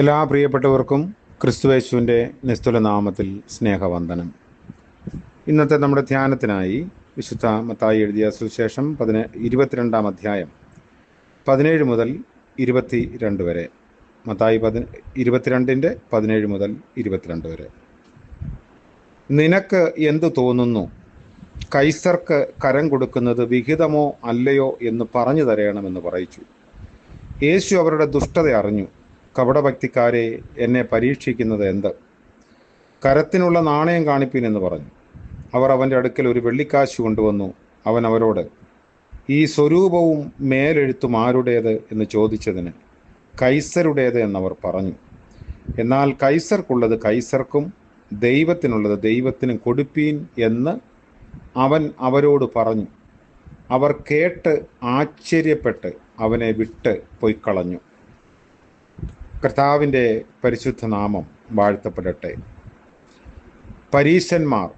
എല്ലാ പ്രിയപ്പെട്ടവർക്കും ക്രിസ്തുയേശുവിൻ്റെ നിസ്തുല നാമത്തിൽ സ്നേഹവന്ദനം. ഇന്നത്തെ നമ്മുടെ ധ്യാനത്തിനായി വിശുദ്ധ മത്തായി എഴുതിയ സുവിശേഷം 22 അധ്യായം 17 മുതൽ 22 വരെ. മത്തായി 22:17 മുതൽ 22 വരെ. നിനക്ക് എന്തു തോന്നുന്നു? കൈസർക്ക് കരം കൊടുക്കുന്നത് വിഹിതമോ അല്ലയോ എന്ന് പറഞ്ഞു തരണമെന്ന് പറയിച്ചു. യേശു അവരുടെ ദുഷ്ടത അറിഞ്ഞു. കപടഭക്തിക്കാരെ, എന്നെ പരീക്ഷിക്കുന്നത് എന്ത്? കരത്തിനുള്ള നാണയം കാണിപ്പീൻ എന്ന് പറഞ്ഞു. അവർ അവൻ്റെ അടുക്കൽ ഒരു വെള്ളിക്കാശ് കൊണ്ടുവന്നു. അവൻ അവരോട്, ഈ സ്വരൂപവും മേലെഴുത്തും ആരുടേത് എന്ന് ചോദിച്ചതിന്, കൈസരുടേത് എന്നവർ പറഞ്ഞു. എന്നാൽ കൈസർക്കുള്ളത് കൈസർക്കും ദൈവത്തിനുള്ളത് ദൈവത്തിനും കൊടുപ്പീൻ എന്ന് അവൻ അവരോട് പറഞ്ഞു. അവർ കേട്ട് ആശ്ചര്യപ്പെട്ട് അവനെ വിട്ട് പൊയ്ക്കളഞ്ഞു. കർത്താവിൻ്റെ പരിശുദ്ധ നാമം വാഴ്ത്തപ്പെടട്ടെ. പരീശന്മാർ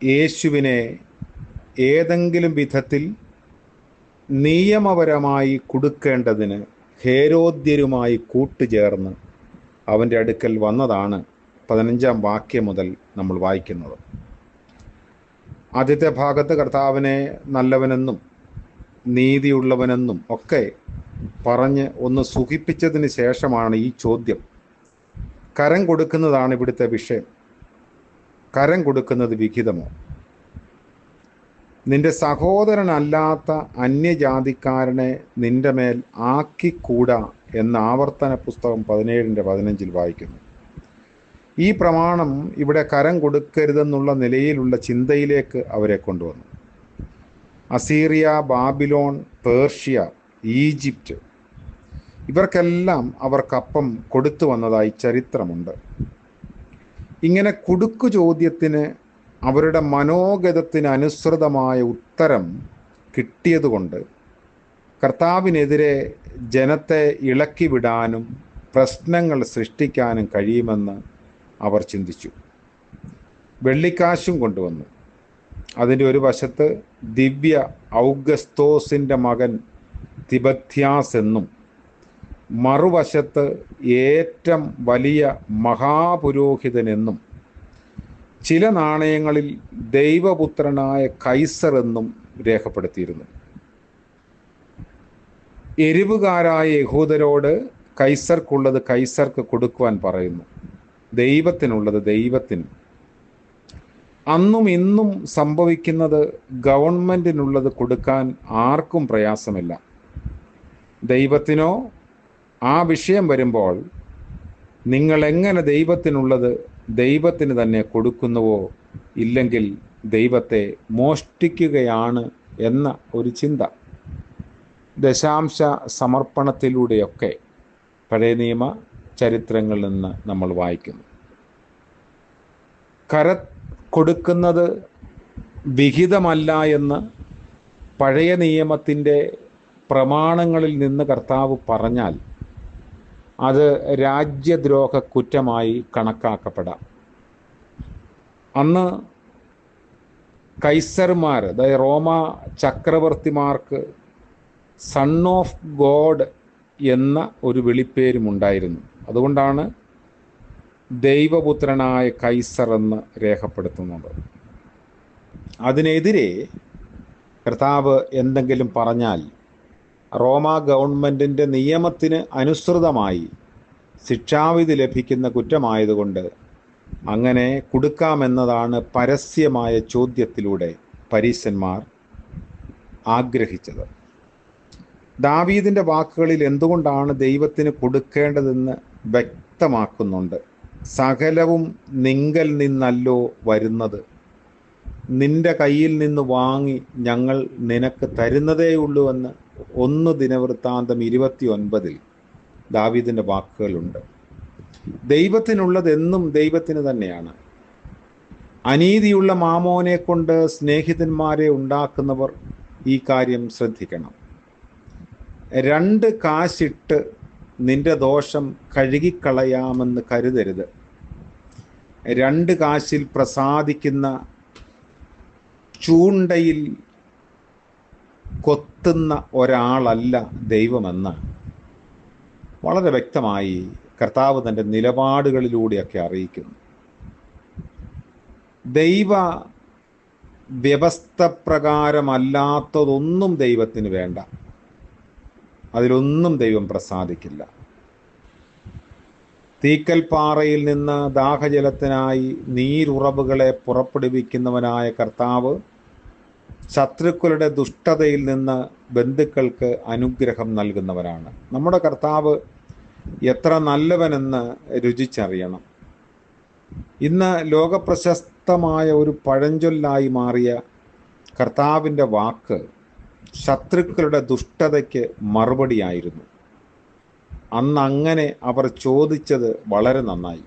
യേശുവിനെ ഏതെങ്കിലും വിധത്തിൽ നിയമപരമായി കൊടുക്കേണ്ടതിന് ഹേരോദ്യരുമായി കൂട്ടുചേർന്ന് അവൻ്റെ അടുക്കൽ വന്നതാണ് 15 വാക്യം മുതൽ നമ്മൾ വായിക്കുന്നത്. ആദ്യത്തെ ഭാഗത്ത് കർത്താവിനെ നല്ലവനെന്നും നീതിയുള്ളവനെന്നും ഒക്കെ പറഞ്ഞ് ഒന്ന് സുഖിപ്പിച്ചതിന് ശേഷമാണ് ഈ ചോദ്യം. കരം കൊടുക്കുന്നതാണ് ഇവിടുത്തെ വിഷയം. കരം കൊടുക്കുന്നത് വിഹിതമോ? നിന്റെ സഹോദരനല്ലാത്ത അന്യജാതിക്കാരനെ നിന്റെ മേൽ ആക്കിക്കൂടാ എന്ന് ആവർത്തന പുസ്തകം 17:15 വായിക്കുന്നു. ഈ പ്രമാണം ഇവിടെ കരം കൊടുക്കരുതെന്നുള്ള നിലയിലുള്ള ചിന്തയിലേക്ക് അവരെ കൊണ്ടുവന്നു. അസീറിയ, ബാബിലോൺ, പേർഷ്യ, ഈജിപ്റ്റ് ഇവർക്കെല്ലാം അവർക്കപ്പം കൊടുത്തു വന്നതായി ചരിത്രമുണ്ട്. ഇങ്ങനെ കുടുക്കു ചോദ്യത്തിന് അവരുടെ മനോഗതത്തിന് അനുസൃതമായ ഉത്തരം കിട്ടിയതുകൊണ്ട് കർത്താവിനെതിരെ ജനത്തെ ഇളക്കി വിടാനും പ്രശ്നങ്ങൾ സൃഷ്ടിക്കാനും കഴിയുമെന്ന് അവർ ചിന്തിച്ചു. വെള്ളിക്കാശും കൊണ്ടുവന്നു. അതിൻ്റെ ഒരു വശത്ത് ദിവ്യ ഔഗസ്തോസിൻ്റെ മകൻ തിബത്യാസ് എന്നും മറുവശത്ത് ഏറ്റവും വലിയ മഹാപുരോഹിതനെന്നും ചില നാണയങ്ങളിൽ ദൈവപുത്രനായ കൈസർ എന്നും രേഖപ്പെടുത്തിയിരുന്നു. എരിവുകാരായ യഹൂദരോട് കൈസർക്കുള്ളത് കൈസർക്ക് കൊടുക്കുവാൻ പറയുന്നു, ദൈവത്തിനുള്ളത് ദൈവത്തിന്. അന്നും ഇന്നും സംഭവിക്കുന്നത് ഗവൺമെൻറ്റിനുള്ളത് കൊടുക്കാൻ ആർക്കും പ്രയാസമില്ല. ദൈവത്തിനോ ആ വിഷയം വരുമ്പോൾ നിങ്ങൾ എങ്ങനെ ദൈവത്തിനുള്ളത് ദൈവത്തിന് തന്നെ കൊടുക്കുന്നുവോ, ഇല്ലെങ്കിൽ ദൈവത്തെ മോഷ്ടിക്കുകയാണ് എന്ന ഒരു ചിന്ത. ദശാംശ സമർപ്പണത്തിലൂടെയൊക്കെ പഴയ നിയമ ചരിത്രങ്ങളിൽ നിന്ന് നമ്മൾ വായിക്കുന്നു. കൊടുക്കുന്നത് വിഹിതമല്ല എന്ന് പഴയ നിയമത്തിൻ്റെ പ്രമാണങ്ങളിൽ നിന്ന് കർത്താവ് പറഞ്ഞാൽ അത് രാജ്യദ്രോഹ കുറ്റമായി കണക്കാക്കപ്പെടാം. അന്ന് കൈസർമാർ, അതായത് റോമ ചക്രവർത്തിമാർക്ക് സൺ ഓഫ് ഗോഡ് എന്ന ഒരു വിളിപ്പേരുമുണ്ടായിരുന്നു. അതുകൊണ്ടാണ് ദൈവപുത്രനായ കൈസർ എന്ന് രേഖപ്പെടുത്തുന്നത്. അതിനെതിരെ കർത്താവ് എന്തെങ്കിലും പറഞ്ഞാൽ റോമ ഗവൺമെൻറ്റിൻ്റെ നിയമത്തിന് അനുസൃതമായി ശിക്ഷാവിധി ലഭിക്കുന്ന കുറ്റമായതുകൊണ്ട് അങ്ങനെ കൊടുക്കാമെന്നതാണ് പരസ്യമായ ചോദ്യത്തിലൂടെ പരീശന്മാർ ആഗ്രഹിച്ചത്. ദാവീദിൻ്റെ വാക്കുകളിൽ എന്തുകൊണ്ടാണ് ദൈവത്തിന് കൊടുക്കേണ്ടതെന്ന് വ്യക്തമാക്കുന്നുണ്ട്. സകലവും നിങ്കൽ നിന്നല്ലോ വരുന്നത്, നിന്റെ കയ്യിൽ നിന്ന് വാങ്ങി ഞങ്ങൾ നിനക്ക് തരുന്നതേയുള്ളൂവെന്ന് 1 ദിനവൃത്താന്തം 29 ദാവീദിൻ്റെ വാക്കുകളുണ്ട്. ദൈവത്തിനുള്ളത് എന്നും ദൈവത്തിന് തന്നെയാണ്. അനീതിയുള്ള മാമോനെ കൊണ്ട് സ്നേഹിതന്മാരെ ഉണ്ടാക്കുന്നവർ ഈ കാര്യം ശ്രദ്ധിക്കണം. 2 കാശിട്ട് നിന്റെ ദോഷം കഴുകിക്കളയാമെന്ന് കരുതരുത്. 2 കാശിൽ പ്രസാദിക്കുന്ന ചൂണ്ടയിൽ കൊത്തുന്ന ഒരാളല്ല ദൈവമെന്ന് വളരെ വ്യക്തമായി കർത്താവ് തൻ്റെ നിലപാടുകളിലൂടെയൊക്കെ അറിയിക്കുന്നു. ദൈവ വ്യവസ്ഥ പ്രകാരമല്ലാത്തതൊന്നും ദൈവത്തിന് വേണ്ട. അതിലൊന്നും ദൈവം പ്രസാദിക്കില്ല. തീക്കൽ പാറയിൽ നിന്ന് ദാഹജലത്തിനായി നീരുറവുകളെ പുറപ്പെടുവിക്കുന്നവനായ കർത്താവ് ശത്രുക്കളുടെ ദുഷ്ടതയിൽ നിന്ന് ബന്ധുക്കൾക്ക് അനുഗ്രഹം നൽകുന്നവനാണ്. നമ്മുടെ കർത്താവ് എത്ര നല്ലവനെന്ന് രുചിച്ചറിയണം. ഇന്ന് ലോകപ്രശസ്തമായ ഒരു പഴഞ്ചൊല്ലായി മാറിയ കർത്താവിൻ്റെ വാക്ക് ശത്രുക്കളുടെ ദുഷ്ടതയ്ക്ക് മറുപടിയായിരുന്നു. അന്ന് അങ്ങനെ അവർ ചോദിച്ചത് വളരെ നന്നായി.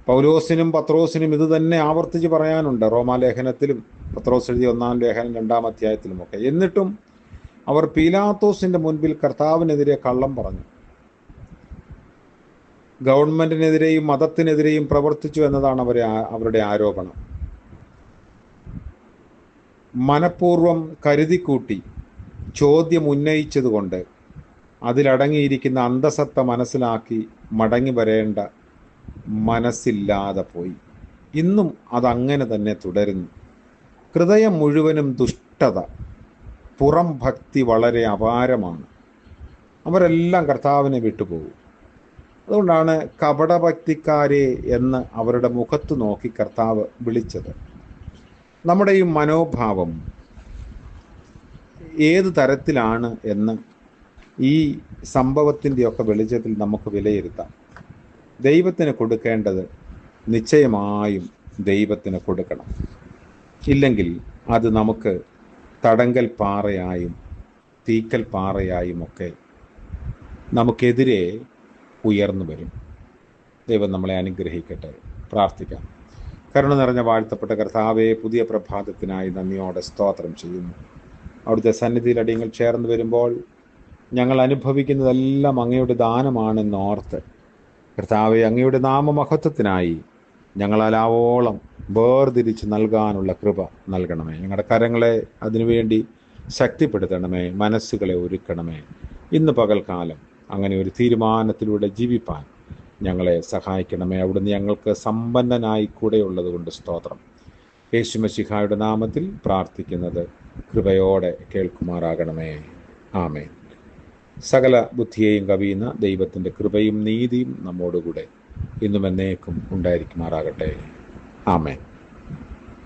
പൗലോസിനും പത്രോസിനും ഇത് തന്നെ ആവർത്തിച്ച് പറയാനുണ്ട്. റോമാലേഖനത്തിലും പത്രോസ് എഴുതിയ 1-ാം ലേഖനം 2-ാം അധ്യായത്തിലുമൊക്കെ. എന്നിട്ടും അവർ പീലാത്തോസിൻ്റെ മുൻപിൽ കർത്താവിനെതിരെ കള്ളം പറഞ്ഞു. ഗവൺമെൻറ്റിനെതിരെയും മതത്തിനെതിരെയും പ്രവർത്തിച്ചു എന്നതാണ് അവരുടെ ആരോപണം. മനഃപൂർവ്വം കരുതിക്കൂട്ടി ചോദ്യം ഉന്നയിച്ചതുകൊണ്ട് അതിലടങ്ങിയിരിക്കുന്ന അന്തസത്ത മനസ്സിലാക്കി മടങ്ങി വരേണ്ട മനസ്സില്ലാതെ പോയി. ഇന്നും അതങ്ങനെ തന്നെ തുടരുന്നു. ഹൃദയം മുഴുവനും ദുഷ്ടത, പുറം ഭക്തി വളരെ അപാരമാണ്. അവരെല്ലാം കർത്താവിനെ വിട്ടുപോകും. അതുകൊണ്ടാണ് കപടഭക്തിക്കാരെ എന്ന് അവരുടെ മുഖത്ത് നോക്കി കർത്താവ് വിളിച്ചത്. നമ്മുടെ ഈ മനോഭാവം ഏത് തരത്തിലാണ് എന്ന് ഈ സംഭവത്തിൻ്റെയൊക്കെ വെളിച്ചത്തിൽ നമുക്ക് വിലയിരുത്താം. ദൈവത്തിന് കൊടുക്കേണ്ടത് നിശ്ചയമായും ദൈവത്തിന് കൊടുക്കണം. ഇല്ലെങ്കിൽ അത് നമുക്ക് തടങ്കൽ പാറയായും തീക്കൽ പാറയായും ഒക്കെ നമുക്കെതിരെ ഉയർന്നു വരും. ദൈവം നമ്മളെ അനുഗ്രഹിക്കട്ടെ. പ്രാർത്ഥിക്കാം. കരുണ നിറഞ്ഞ വാഴ്ത്തപ്പെട്ട കർത്താവെ, പുതിയ പ്രഭാതത്തിനായി നന്ദിയോടെ സ്തോത്രം ചെയ്യുന്നു. അവിടുത്തെ സന്നിധിയിൽ അടിയങ്ങൾ ചേർന്ന് വരുമ്പോൾ ഞങ്ങൾ അനുഭവിക്കുന്നതെല്ലാം അങ്ങയുടെ ദാനമാണെന്ന് ഓർത്ത് കർത്താവെ, അങ്ങയുടെ നാമമഹത്വത്തിനായി ഞങ്ങളാവോളം വേർതിരിച്ച് നൽകാനുള്ള കൃപ നൽകണമേ. ഞങ്ങളുടെ കരങ്ങളെ അതിനുവേണ്ടി ശക്തിപ്പെടുത്തണമേ, മനസ്സുകളെ ഒരുക്കണമേ. ഇന്ന് പകൽക്കാലം അങ്ങനെ ഒരു തീരുമാനത്തിലൂടെ ജീവിപ്പാൻ ഞങ്ങളെ സഹായിക്കണമേ. അവിടുന്ന് ഞങ്ങൾക്ക് സമ്പന്നനായി കൂടെയുള്ളത് കൊണ്ട് സ്തോത്രം. യേശു മശിഹായുടെ നാമത്തിൽ പ്രാർത്ഥിക്കുന്നത് കൃപയോടെ കേൾക്കുമാറാകണമേ. ആമേൻ. സകല ബുദ്ധിയെയും കവിയുന്ന ദൈവത്തിൻ്റെ കൃപയും നീതിയും നമ്മോടുകൂടെ ഇന്നും എന്നേക്കും ഉണ്ടായിരിക്കുമാറാകട്ടെ. ആമേൻ.